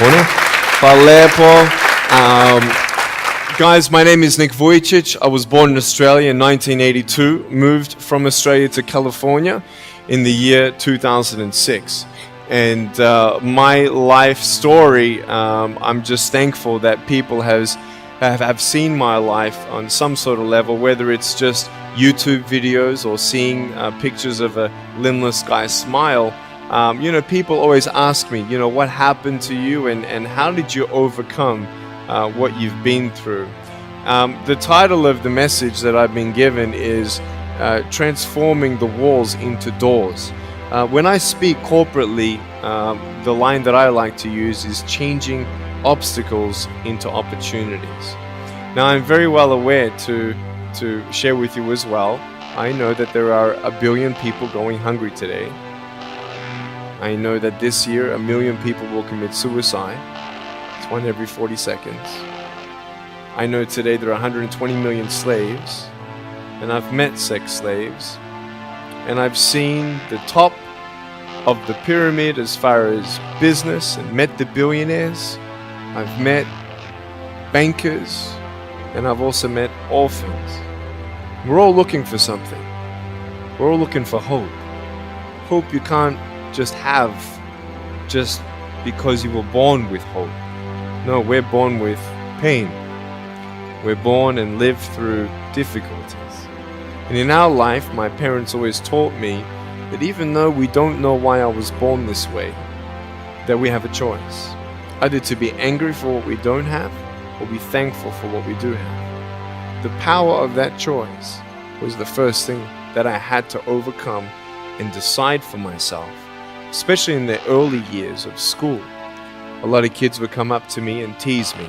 Možno. Guys, my name is Vujicic. I was born in Australia in 1982, moved from Australia to California in the year 2006. And my life story, I'm just thankful that people have seen my life on some sort of level, whether it's just YouTube videos or seeing pictures of a limbless guy's smile. People always ask me, what happened to you and how did you overcome what you've been through? The title of the message that I've been given is Transforming the Walls into Doors. When I speak corporately, the line that I like to use is changing obstacles into opportunities. Now, I'm very well aware to share with you as well. I know that there are 1 billion people going hungry today. I know that this year 1 million people will commit suicide. It's 1 every 40 seconds. I know today there are 120 million slaves, and I've met sex slaves, and I've seen the top of the pyramid as far as business and met the billionaires. I've met bankers, and I've also met orphans. We're all looking for something. We're all looking for hope. Hope you can't just have just because you were born with hope. No, we're born with pain. We're born and live through difficulties. And in our life, my parents always taught me that even though we don't know why I was born this way, that we have a choice. Either to be angry for what we don't have, or be thankful for what we do have. The power of that choice was the first thing that I had to overcome and decide for myself, especially in the early years of school. A lot of kids would come up to me and tease me.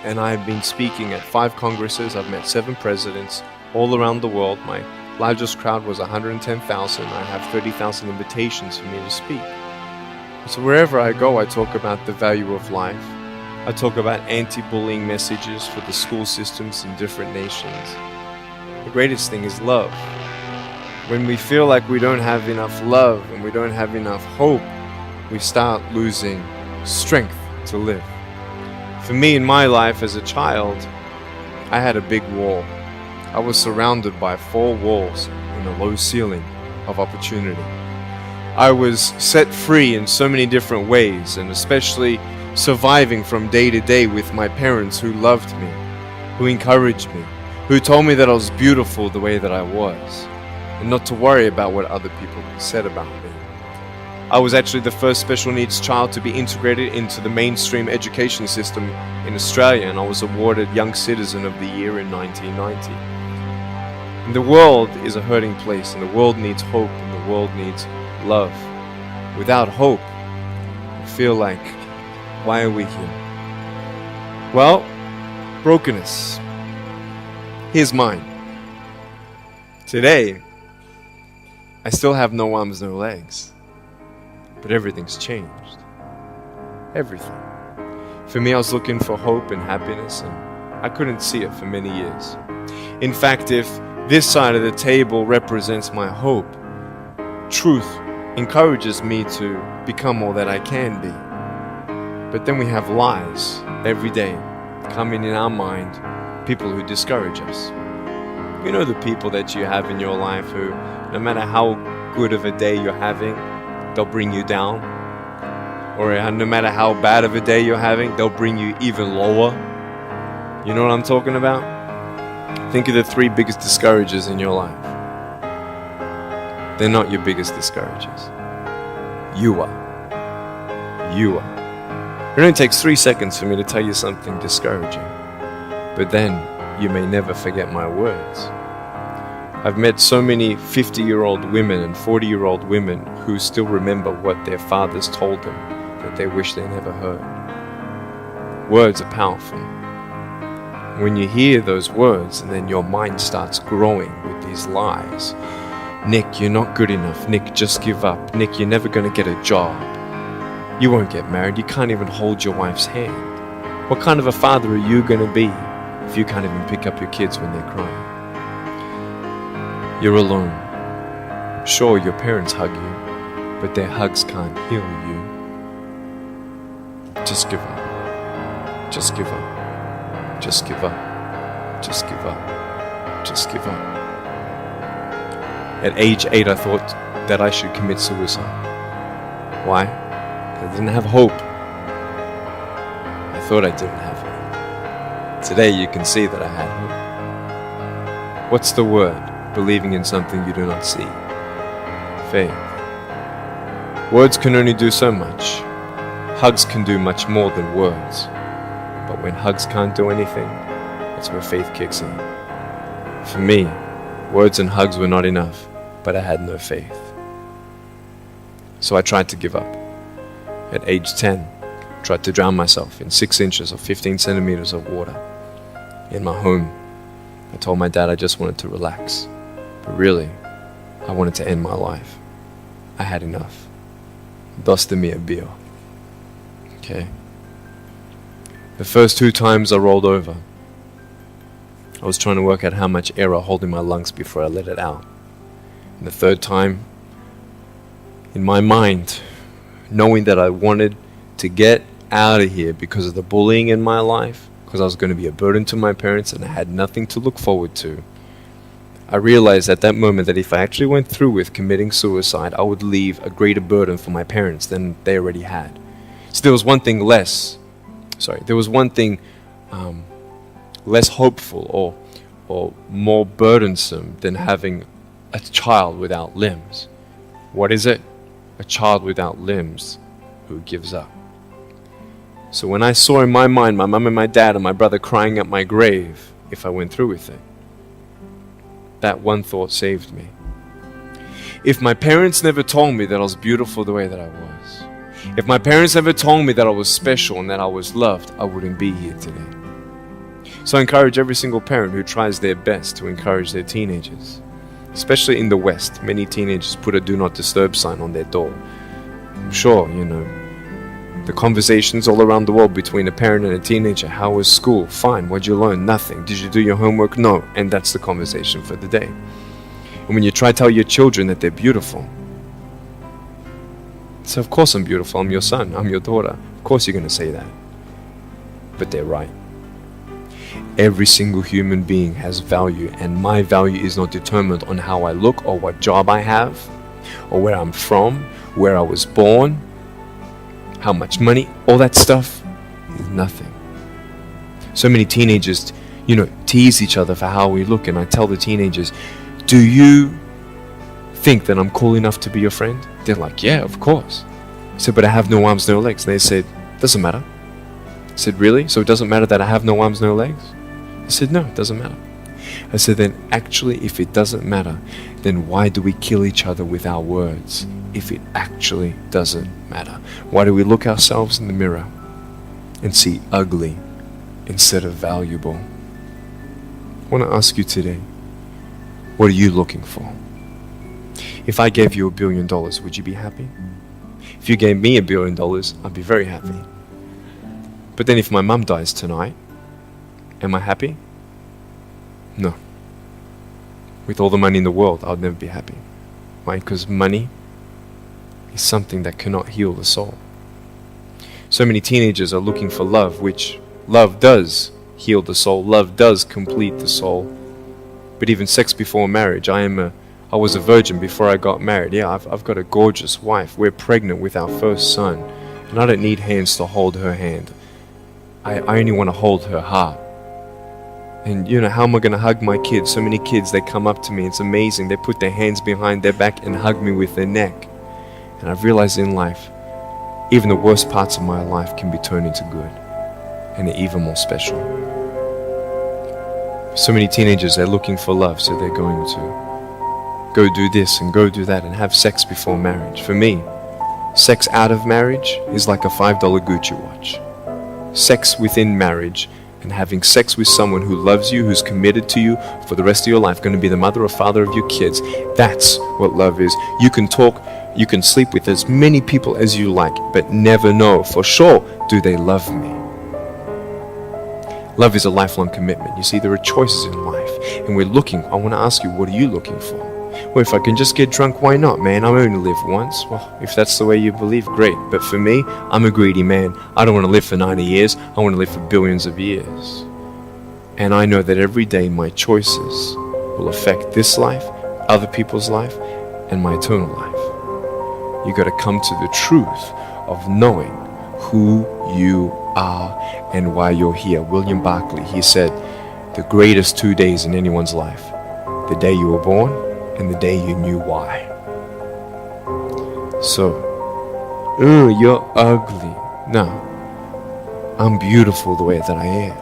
And I've been speaking at 5 congresses. I've met 7 presidents all around the world. My largest crowd was 110,000. I have 30,000 invitations for me to speak. So wherever I go, I talk about the value of life. I talk about anti-bullying messages for the school systems in different nations. The greatest thing is love. When we feel like we don't have enough love and we don't have enough hope, we start losing strength to live. For me, in my life as a child, I had a big wall. I was surrounded by 4 walls and a low ceiling of opportunity. I was set free in so many different ways, and especially surviving from day to day with my parents who loved me, who encouraged me, who told me that I was beautiful the way that I was, and not to worry about what other people said about me. I was actually the first special needs child to be integrated into the mainstream education system in Australia, and I was awarded Young Citizen of the Year in 1990. And the world is a hurting place, and the world needs hope, and the world needs love. Without hope, I feel like, why are we here? Well, brokenness. Here's mine. Today, I still have no arms, no legs. But everything's changed. Everything. For me, I was looking for hope and happiness, and I couldn't see it for many years. In fact, if this side of the table represents my hope, truth encourages me to become all that I can be. But then we have lies every day coming in our mind, people who discourage us. You know the people that you have in your life who, no matter how good of a day you're having, they'll bring you down. Or no matter how bad of a day you're having, they'll bring you even lower. You know what I'm talking about? Think of the 3 biggest discouragers in your life. They're not your biggest discouragers. You are. You are. It only takes 3 seconds for me to tell you something discouraging. But then you may never forget my words. I've met so many 50-year-old women and 40-year-old women who still remember what their fathers told them that they wish they never heard. Words are powerful. When you hear those words and then your mind starts growing with these lies. Nick, you're not good enough. Nick, just give up. Nick, you're never going to get a job. You won't get married. You can't even hold your wife's hand. What kind of a father are you going to be if you can't even pick up your kids when they're crying? You're alone. Sure, your parents hug you, but their hugs can't heal you. Just give up. Just give up. Just give up. Just give up. Just give up. At age 8, I thought that I should commit suicide. Why? I didn't have hope. I thought I didn't have hope. Today you can see that I had hope. What's the word? Believing in something you do not see. Faith. Words can only do so much. Hugs can do much more than words. But when hugs can't do anything, that's where faith kicks in. For me, words and hugs were not enough, but I had no faith. So I tried to give up. At age 10, tried to drown myself in 6 inches or 15 centimeters of water. In my home, I told my dad I just wanted to relax. But really, I wanted to end my life. I had enough. Dosta mi je bio. Okay. The first 2 times I rolled over, I was trying to work out how much air I hold in my lungs before I let it out. And the 3rd time, in my mind, knowing that I wanted to get out of here because of the bullying in my life, because I was going to be a burden to my parents and I had nothing to look forward to, I realized at that moment that if I actually went through with committing suicide, I would leave a greater burden for my parents than they already had. So there was one thing less hopeful or more burdensome than having a child without limbs. What is it? A child without limbs who gives up. So when I saw in my mind my mum and my dad and my brother crying at my grave if I went through with it, that one thought saved me. If my parents never told me that I was beautiful the way that I was, if my parents never told me that I was special and that I was loved, I wouldn't be here today. So I encourage every single parent who tries their best to encourage their teenagers. Especially in the West, many teenagers put a do not disturb sign on their door. I'm sure, the conversations all around the world between a parent and a teenager. How was school? Fine. What'd you learn? Nothing. Did you do your homework? No. And that's the conversation for the day. And when you try to tell your children that they're beautiful, so of course I'm beautiful. I'm your son. I'm your daughter. Of course you're going to say that. But they're right. Every single human being has value, and my value is not determined on how I look or what job I have or where I'm from, where I was born, how much money. All that stuff is nothing. So many teenagers, tease each other for how we look, and I tell the teenagers, do you think that I'm cool enough to be your friend? They're like, yeah, of course. I said, but I have no arms, no legs. And they said, doesn't matter. I said, really? So it doesn't matter that I have no arms, no legs? I said, no, it doesn't matter. I said, then actually, if it doesn't matter, then why do we kill each other with our words if it actually doesn't matter? Why do we look ourselves in the mirror and see ugly instead of valuable? I want to ask you today, what are you looking for? If I gave you $1 billion, would you be happy? If you gave me $1 billion, I'd be very happy. But then if my mum dies tonight, am I happy? No. With all the money in the world, I'll never be happy. Why? Because money is something that cannot heal the soul. So many teenagers are looking for love, which love does heal the soul. Love does complete the soul. But even sex before marriage, I was a virgin before I got married. Yeah, I've got a gorgeous wife. We're pregnant with our first son. And I don't need hands to hold her hand. I only want to hold her heart. And how am I going to hug my kids? So many kids, they come up to me. It's amazing. They put their hands behind their back and hug me with their neck. And I've realized in life, even the worst parts of my life can be turned into good. And they're even more special. So many teenagers, they're looking for love. So they're going to go do this and go do that and have sex before marriage. For me, sex out of marriage is like a $5 Gucci watch. Sex within marriage and having sex with someone who loves you, who's committed to you for the rest of your life, going to be the mother or father of your kids. That's what love is. You can talk, you can sleep with as many people as you like, but never know for sure, do they love me? Love is a lifelong commitment. You see, there are choices in life, and we're looking. I want to ask you, what are you looking for? Well, if I can just get drunk, why not, man? I only live once. Well, if that's the way you believe, great. But for me, I'm a greedy man. I don't want to live for 90 years. I want to live for billions of years. And I know that every day my choices will affect this life, other people's life, and my eternal life. You got to come to the truth of knowing who you are and why you're here. William Barclay, he said, the greatest 2 days in anyone's life, the day you were born and the day you knew why. So, you're ugly. No, I'm beautiful the way that I am.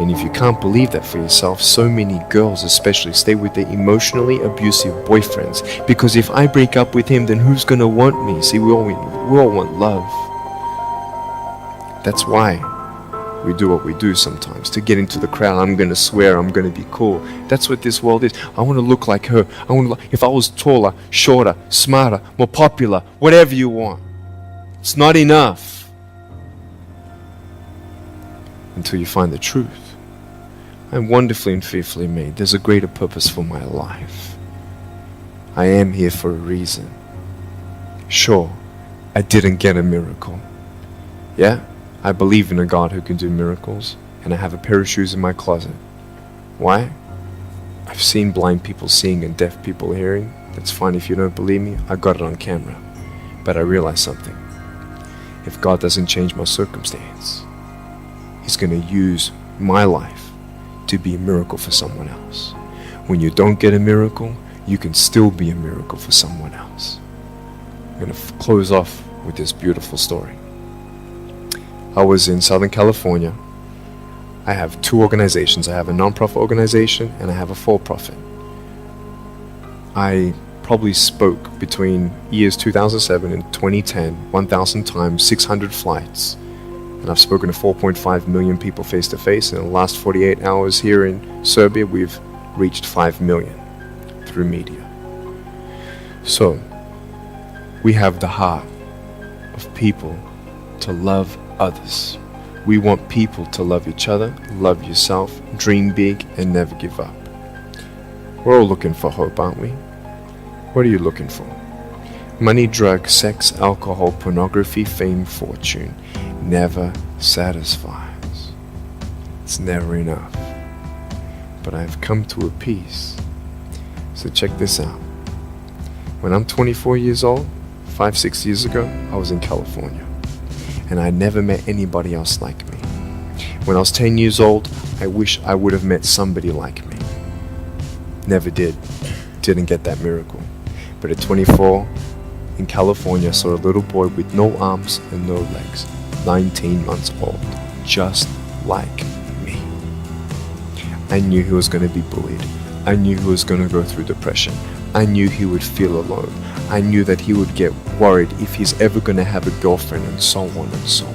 And if you can't believe that for yourself, so many girls especially stay with their emotionally abusive boyfriends. Because if I break up with him, then who's gonna want me? See, we all want love. That's why we do what we do sometimes. To get into the crowd, I'm gonna swear, I'm gonna be cool. That's what this world is. I wanna look like her. If I was taller, shorter, smarter, more popular, whatever you want. It's not enough until you find the truth. I'm wonderfully and fearfully made. There's a greater purpose for my life. I am here for a reason. Sure, I didn't get a miracle. Yeah, I believe in a God who can do miracles, and I have a pair of shoes in my closet. Why? I've seen blind people seeing and deaf people hearing. That's fine if you don't believe me. I got it on camera. But I realized something. If God doesn't change my circumstance, He's going to use my life to be a miracle for someone else. When you don't get a miracle, you can still be a miracle for someone else. I'm going to close off with this beautiful story. I was in Southern California. I have two organizations. I have a non-profit organization and I have a for-profit. I probably spoke between years 2007 and 2010, 1,000 times, 600 flights. And I've spoken to 4.5 million people face to face. In the last 48 hours here in Serbia, we've reached 5 million through media. So, we have the heart of people to love others. We want people to love each other, love yourself, dream big, and never give up. We're all looking for hope, aren't we? What are you looking for? Money, drugs, sex, alcohol, pornography, fame, fortune never satisfies. It's never enough. But I've come to a peace. So check this out. When I'm 24 years old, 5-6 years ago, I was in California. And I never met anybody else like me. When I was 10 years old, I wish I would have met somebody like me. Never did. Didn't get that miracle. But at 24, in California, I saw a little boy with no arms and no legs, 19 months old, just like me. I knew he was going to be bullied. I knew he was going to go through depression. I knew he would feel alone. I knew that he would get worried if he's ever going to have a girlfriend, and so on and so on.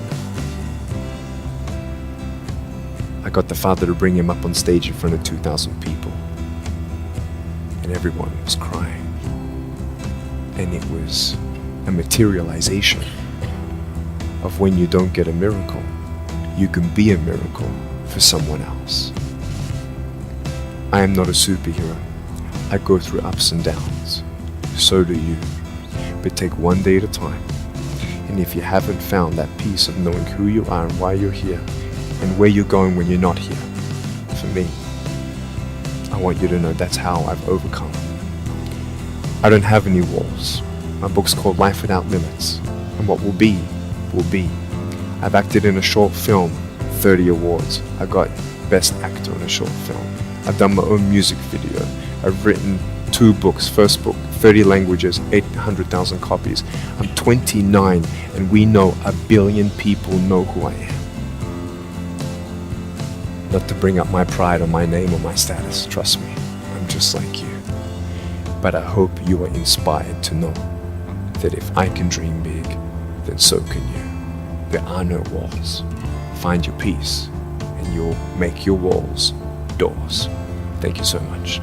I got the father to bring him up on stage in front of 2,000 people. And everyone was crying. And it was a materialization of when you don't get a miracle, you can be a miracle for someone else. I am not a superhero. I go through ups and downs. So do you. But take one day at a time. And if you haven't found that peace of knowing who you are and why you're here, and where you're going when you're not here, for me, I want you to know that's how I've overcome. I don't have any walls. My book's called Life Without Limits. And what will be, will be. I've acted in a short film, 30 awards. I got Best Actor in a Short Film. I've done my own music video. I've written 2 books. First book, 30 languages, 800,000 copies. I'm 29 and we know 1 billion people know who I am. Not to bring up my pride or my name or my status, trust me, I'm just like you. But I hope you are inspired to know that if I can dream big, then so can you. There are no walls. Find your peace and you'll make your walls doors. Thank you so much.